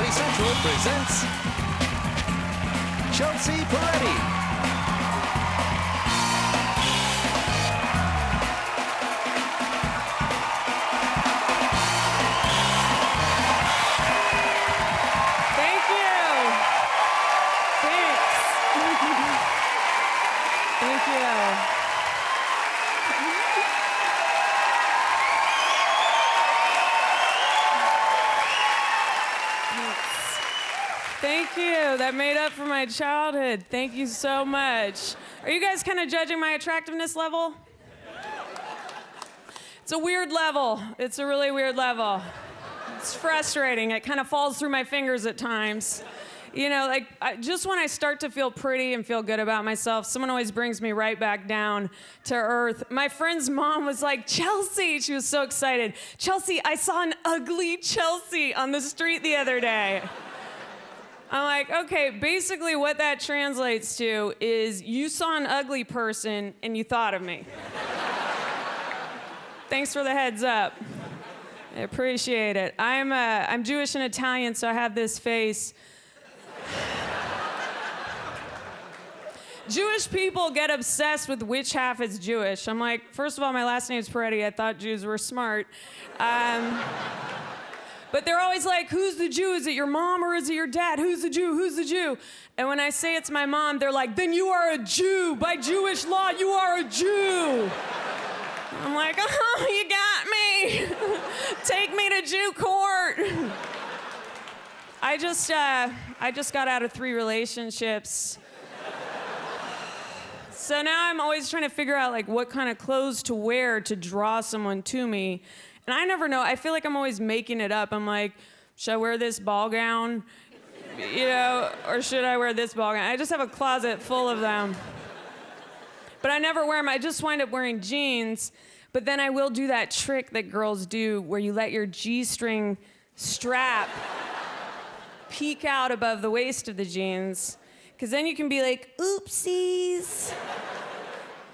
Comedy Central presents Chelsea Peretti. Thank you. That made up for my childhood. Thank you so much. Are you guys kind of judging my attractiveness level? It's a weird level. It's a really weird level. It's frustrating. It kind of falls through my fingers at times. You know, like, just when I start to feel pretty and feel good about myself, someone always brings me right back down to earth. My friend's mom was like, Chelsea, she was so excited. Chelsea, I saw an ugly Chelsea on the street the other day. I'm like, okay, basically what that translates to is you saw an ugly person and you thought of me. Thanks for the heads up. I appreciate it. I'm Jewish and Italian, so I have this face. Jewish people get obsessed with which half is Jewish. I'm like, first of all, my last name's Peretti. I thought Jews were smart. But they're always like, who's the Jew? Is it your mom or is it your dad? Who's the Jew? Who's the Jew? And when I say it's my mom, they're like, then you are a Jew. By Jewish law, you are a Jew. I'm like, oh, you got me. Take me to Jew court. I just got out of 3 relationships. So now I'm always trying to figure out like what kind of clothes to wear to draw someone to me. And I never know. I feel like I'm always making it up. I'm like, should I wear this ball gown? You know, or should I wear this ball gown? I just have a closet full of them. But I never wear them. I just wind up wearing jeans. But then I will do that trick that girls do where you let your G-string strap peek out above the waist of the jeans. Because then you can be like, oopsies.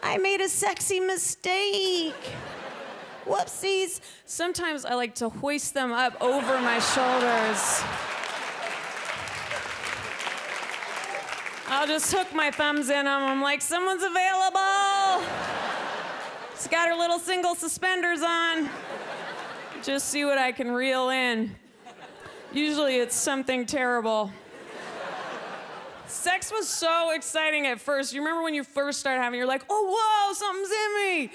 I made a sexy mistake. Whoopsies. Sometimes I like to hoist them up over my shoulders. I'll just hook my thumbs in them. I'm like, someone's available. She's got her little single suspenders on. Just see what I can reel in. Usually it's something terrible. Sex was so exciting at first. You remember when you first started having, you're like, oh, whoa, something's in me.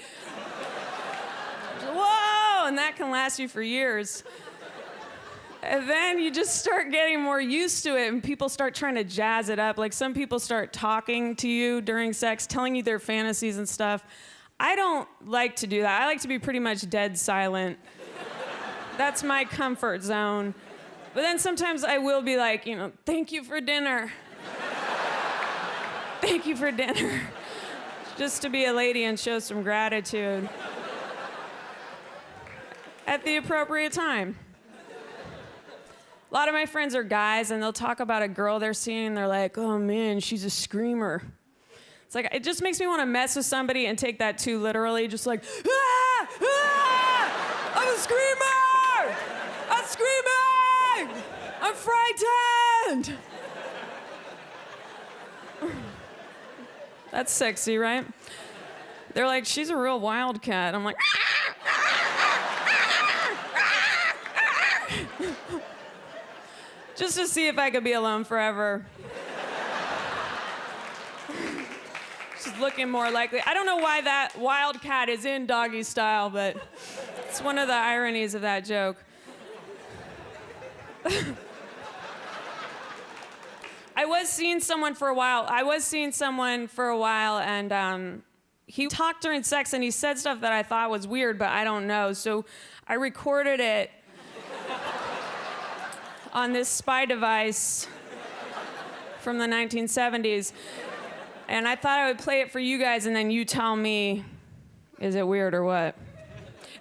Whoa, and that can last you for years. And then you just start getting more used to it and people start trying to jazz it up. Like some people start talking to you during sex, telling you their fantasies and stuff. I don't like to do that. I like to be pretty much dead silent. That's my comfort zone. But then sometimes I will be like, you know, thank you for dinner. Thank you for dinner. Just to be a lady and show some gratitude. At the appropriate time. A lot of my friends are guys and they'll talk about a girl they're seeing and they're like, oh man, she's a screamer. It's like, it just makes me want to mess with somebody and take that too literally, just like, ah, ah, I'm a screamer! I'm screaming! I'm frightened! That's sexy, right? They're like, she's a real wildcat. I'm like, just to see if I could be alone forever. She's looking more likely. I don't know why that wildcat is in doggy style, but it's one of the ironies of that joke. I was seeing someone for a while, and he talked during sex and he said stuff that I thought was weird, but I don't know. So I recorded it on this spy device from the 1970s. And I thought I would play it for you guys and then you tell me, is it weird or what?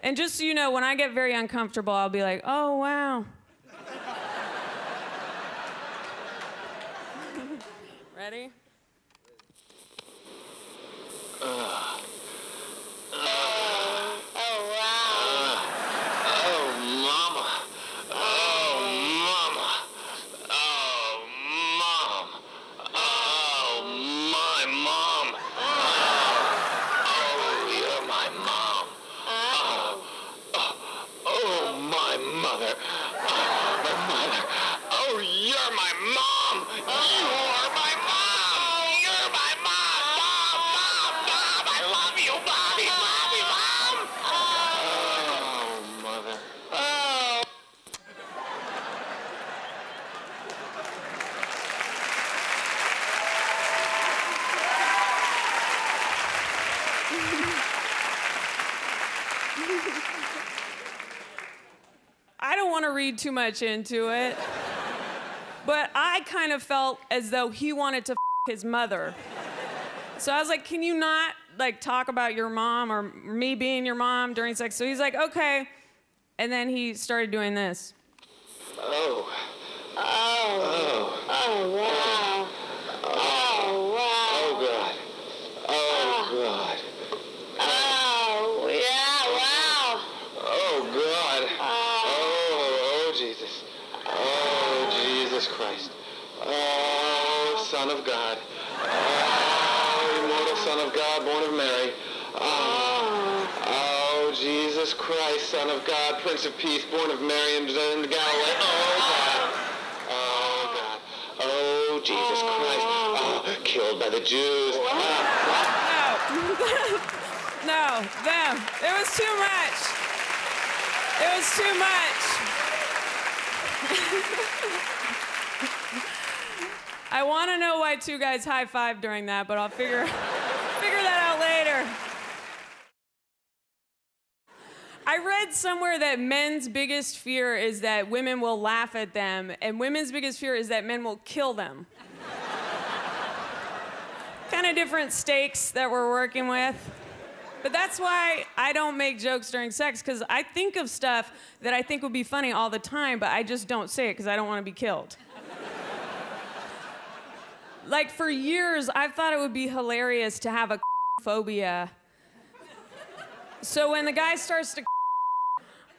And just so you know, when I get very uncomfortable, I'll be like, oh, wow. Ready? mother. Oh, you're my mom. You are my mom. You're my mom. Mom. I love you, Bobby. Bobby, Mom. Oh, mother. Oh. I don't want to read too much into it, but I kind of felt as though he wanted to his mother. So I was like, can you not like talk about your mom or me being your mom during sex? So he's like, okay. And then he started doing this. Oh. Oh. Oh. Oh, wow. Oh, wow. Oh, God. Oh, God. Oh, yeah, wow. Oh, God. Oh. Oh, Jesus. Oh, Jesus Christ. Oh, Son of God. Oh, immortal Son of God, born of Mary. Oh, Jesus Christ, Son of God, Prince of Peace, born of Mary in Galilee. Oh, God. Oh, God. Oh, Jesus Christ. Oh, killed by the Jews. No, them. It was too much. It was too much. I want to know why two guys high-fived during that, but I'll figure that out later. I read somewhere that men's biggest fear is that women will laugh at them, and women's biggest fear is that men will kill them. Kind of different stakes that we're working with. But that's why I don't make jokes during sex, because I think of stuff that I think would be funny all the time, but I just don't say it because I don't want to be killed. Like, for years, I've thought it would be hilarious to have a phobia. So when the guy starts to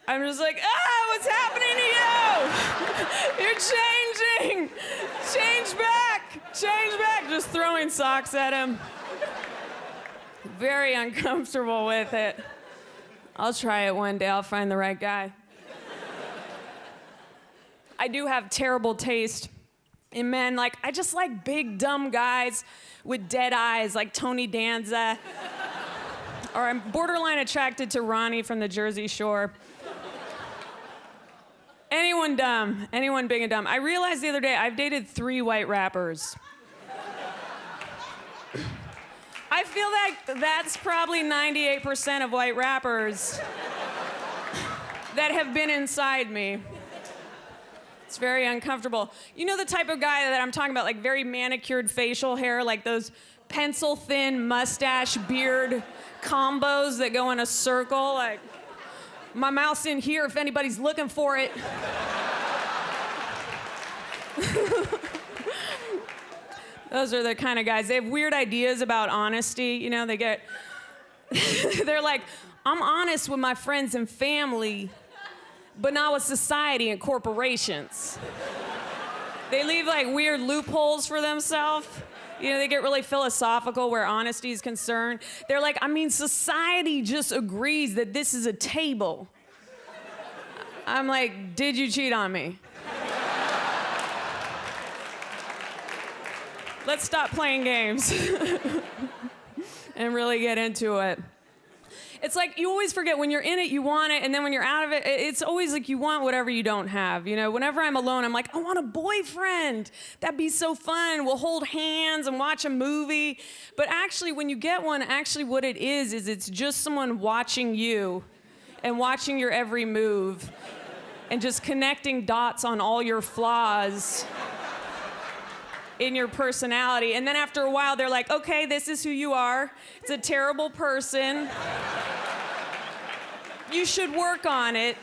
I'm just like, what's happening to you? You're changing. Change back. Change back. Just throwing socks at him. Very uncomfortable with it. I'll try it one day. I'll find the right guy. I do have terrible taste in men. Like, I just like big, dumb guys with dead eyes, like Tony Danza. Or I'm borderline attracted to Ronnie from the Jersey Shore. Anyone dumb, anyone big and dumb. I realized the other day I've dated 3 white rappers. I feel like that's probably 98% of white rappers that have been inside me. It's very uncomfortable. You know the type of guy that I'm talking about, like very manicured facial hair, like those pencil-thin mustache beard combos that go in a circle, like, my mouth's in here if anybody's looking for it. Those are the kind of guys. They have weird ideas about honesty. You know, they're like, I'm honest with my friends and family, but not with society and corporations. They leave like weird loopholes for themselves. You know, they get really philosophical where honesty is concerned. They're like, I mean, society just agrees that this is a table. I'm like, did you cheat on me? Let's stop playing games and really get into it. It's like you always forget when you're in it, you want it, and then when you're out of it, it's always like you want whatever you don't have. You know, whenever I'm alone, I'm like, I want a boyfriend. That'd be so fun. We'll hold hands and watch a movie. But actually, when you get one, actually what it is it's just someone watching you and watching your every move and just connecting dots on all your flaws in your personality. And then after a while, they're like, okay, this is who you are. It's a terrible person. You should work on it.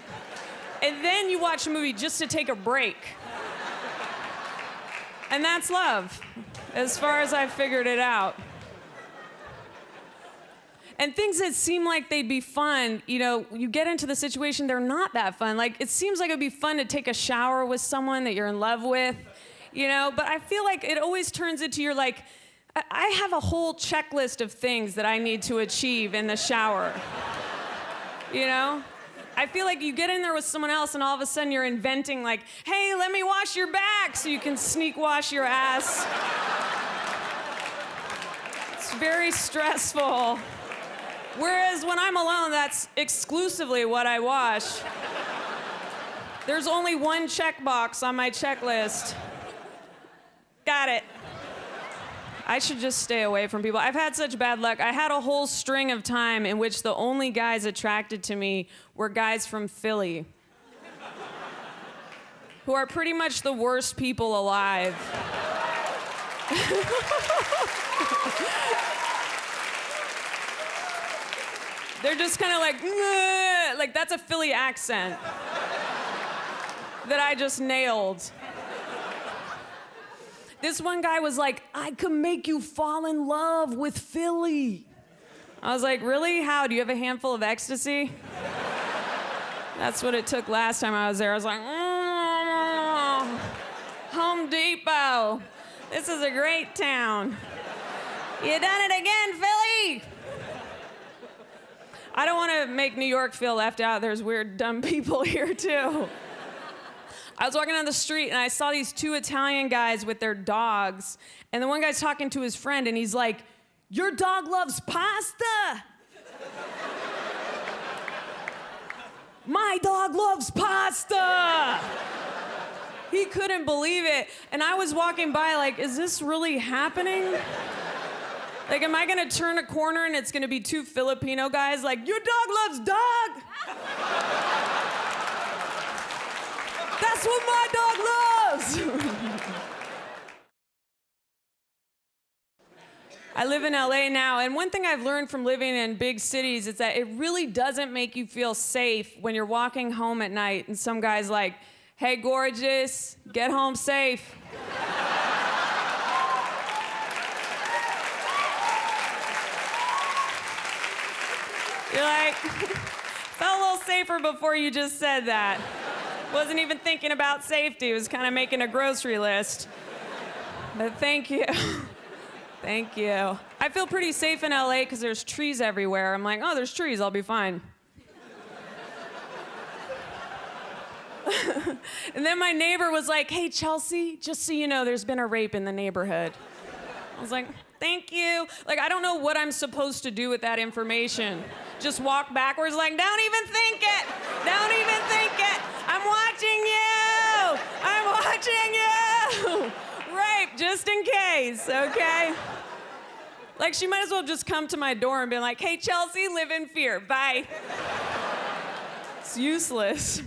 And then you watch a movie just to take a break. And that's love, as far as I've figured it out. And things that seem like they'd be fun, you know, you get into the situation, they're not that fun. Like, it seems like it'd be fun to take a shower with someone that you're in love with, you know, but I feel like it always turns into you're like, I have a whole checklist of things that I need to achieve in the shower, you know? I feel like you get in there with someone else and all of a sudden you're inventing like, hey, let me wash your back so you can sneak wash your ass. It's very stressful. Whereas when I'm alone, that's exclusively what I wash. There's only one checkbox on my checklist. Got it. I should just stay away from people. I've had such bad luck. I had a whole string of time in which the only guys attracted to me were guys from Philly, who are pretty much the worst people alive. They're just kind of like that's a Philly accent that I just nailed. This one guy was like, I could make you fall in love with Philly. I was like, really? How? Do you have a handful of ecstasy? That's what it took last time I was there. I was like, Home Depot. This is a great town. You done it again, Philly? I don't want to make New York feel left out. There's weird, dumb people here, too. I was walking down the street and I saw these two Italian guys with their dogs. And the one guy's talking to his friend and he's like, your dog loves pasta. My dog loves pasta. He couldn't believe it. And I was walking by like, is this really happening? Like, am I gonna turn a corner and it's gonna be two Filipino guys like, your dog loves dog? That's what my dog loves! I live in LA now, and one thing I've learned from living in big cities is that it really doesn't make you feel safe when you're walking home at night and some guy's like, hey, gorgeous, get home safe. You're like, felt a little safer before you just said that. Wasn't even thinking about safety, was kind of making a grocery list. But thank you. Thank you. I feel pretty safe in LA because there's trees everywhere. I'm like, oh, there's trees, I'll be fine. And then my neighbor was like, hey, Chelsea, just so you know, there's been a rape in the neighborhood. I was like, thank you. Like, I don't know what I'm supposed to do with that information. Just walk backwards like, don't even think it. Don't even think it. I'm watching you. I'm watching you. Rape, just in case, okay? Like, she might as well just come to my door and be like, hey, Chelsea, live in fear. Bye. It's useless.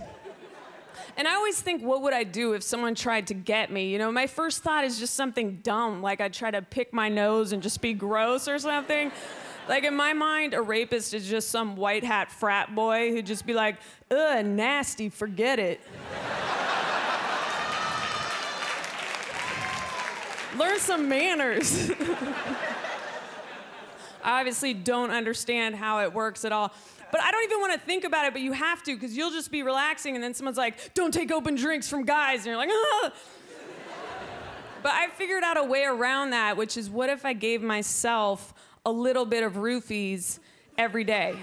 And I always think, what would I do if someone tried to get me? You know, my first thought is just something dumb, like I'd try to pick my nose and just be gross or something. Like, in my mind, a rapist is just some white hat frat boy who'd just be like, ugh, nasty, forget it. Learn some manners. I obviously don't understand how it works at all. But I don't even want to think about it, but you have to, because you'll just be relaxing, and then someone's like, don't take open drinks from guys, and you're like, ah. But I figured out a way around that, which is, what if I gave myself a little bit of roofies every day?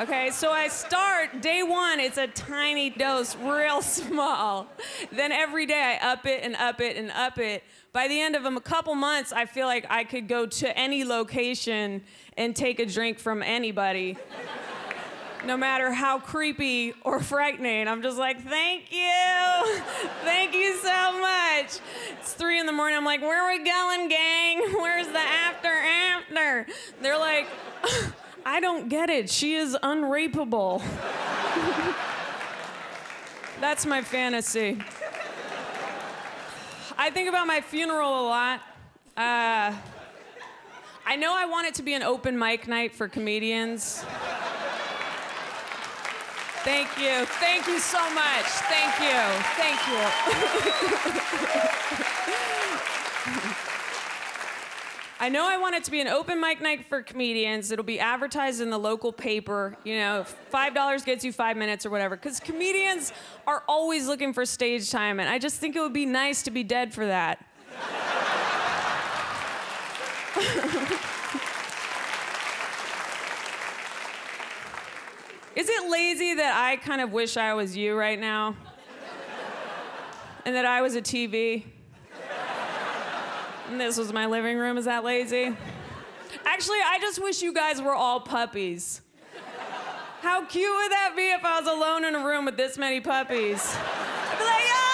Okay, so I start, day one, it's a tiny dose, real small. Then every day I up it and up it and up it. By the end of a couple months, I feel like I could go to any location and take a drink from anybody. No matter how creepy or frightening. I'm just like, thank you. Thank you so much. It's 3 a.m. I'm like, where are we going, gang? Where's the after? They're like, I don't get it. She is unrapeable. That's my fantasy. I think about my funeral a lot. I know I want it to be an open mic night for comedians. Thank you. Thank you so much. Thank you. Thank you. I know I want it to be an open mic night for comedians. It'll be advertised in the local paper. You know, $5 gets you 5 minutes or whatever. Because comedians are always looking for stage time, and I just think it would be nice to be dead for that. Is it lazy that I kind of wish I was you right now? And that I was a TV? And this was my living room, is that lazy? Actually, I just wish you guys were all puppies. How cute would that be if I was alone in a room with this many puppies? I'd be like, oh!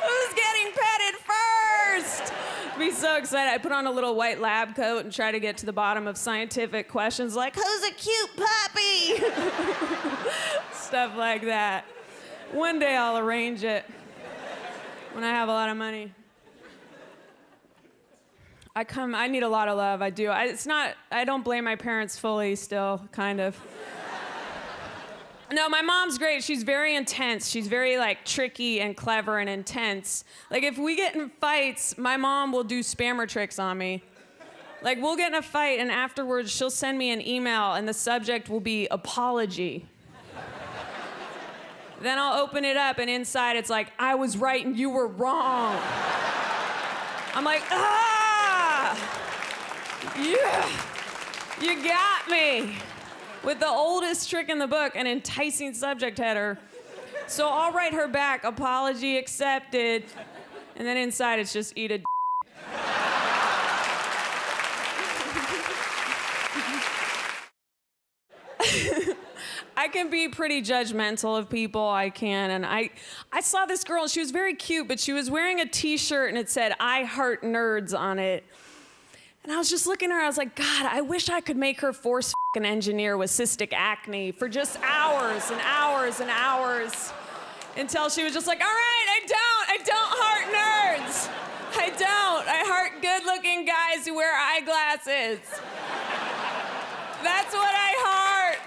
Who's getting petted first? I'd be so excited. I'd put on a little white lab coat and try to get to the bottom of scientific questions like, who's a cute puppy? Stuff like that. One day I'll arrange it when I have a lot of money. I need a lot of love, I do. I don't blame my parents fully still, kind of. No, my mom's great. She's very intense. She's very, like, tricky and clever and intense. Like, if we get in fights, my mom will do spammer tricks on me. Like, we'll get in a fight, and afterwards, she'll send me an email, and the subject will be apology. Then I'll open it up, and inside it's like, I was right and you were wrong. I'm like, yeah, you got me. With the oldest trick in the book, an enticing subject header. So I'll write her back, apology accepted, and then inside it's just eat a I can be pretty judgmental of people, I can, and I saw this girl, and she was very cute, but she was wearing a t-shirt and it said, I heart nerds on it. And I was just looking at her, I was like, God, I wish I could make her force an engineer with cystic acne for just hours and hours and hours until she was just like, all right, I don't heart nerds. I don't. I heart good-looking guys who wear eyeglasses. That's what I heart.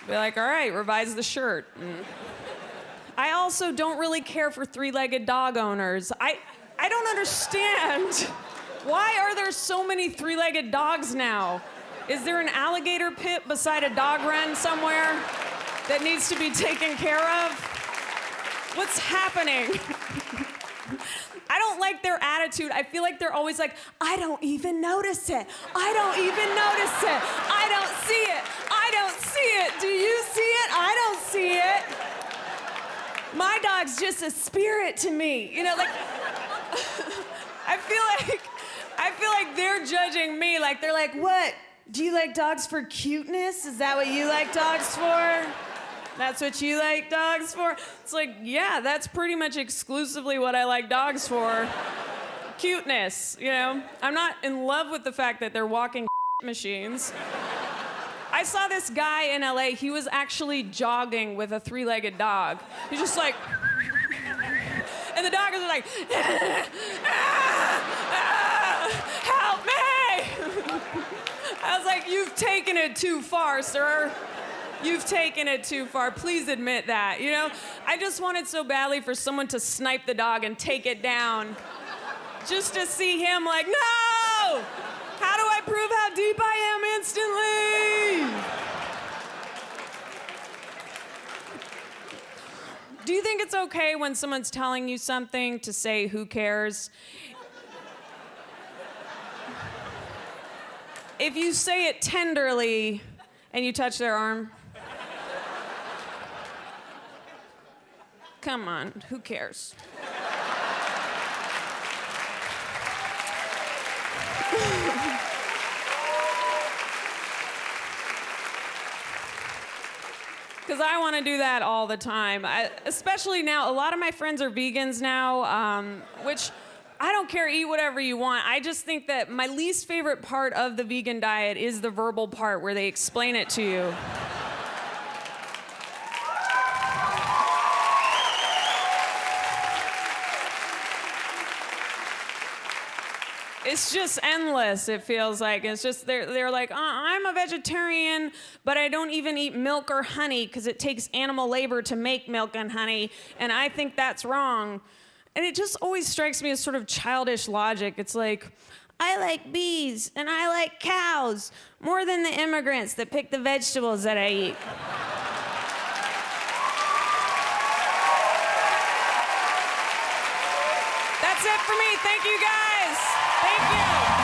Be like, all right, revise the shirt. I also don't really care for three-legged dog owners. I don't understand. Why are there so many three-legged dogs now? Is there an alligator pit beside a dog run somewhere that needs to be taken care of? What's happening? I don't like their attitude. I feel like they're always like, I don't even notice it. I don't even notice it. I don't see it. I don't see it. Do you see it? I don't see it. My dog's just a spirit to me. You know, like, I feel like they're judging me. Like, they're like, what? Do you like dogs for cuteness? Is that what you like dogs for? That's what you like dogs for? It's like, yeah, that's pretty much exclusively what I like dogs for. Cuteness, you know? I'm not in love with the fact that they're walking machines. I saw this guy in LA, he was actually jogging with a three-legged dog. He's just like, and the dog is like, help me! I was like, you've taken it too far, sir. You've taken it too far. Please admit that, you know? I just wanted so badly for someone to snipe the dog and take it down. Just to see him like, no! How do I prove how deep I am instantly? Do you think it's okay when someone's telling you something to say, who cares? If you say it tenderly and you touch their arm, come on, who cares? Because I want to do that all the time. Especially now, a lot of my friends are vegans now, which I don't care, eat whatever you want. I just think that my least favorite part of the vegan diet is the verbal part where they explain it to you. It's just endless, it feels like. It's just, they're like, I'm a vegetarian, but I don't even eat milk or honey because it takes animal labor to make milk and honey, and I think that's wrong. And it just always strikes me as sort of childish logic. It's like, I like bees and I like cows more than the immigrants that pick the vegetables that I eat. That's it for me. Thank you, guys. Thank you.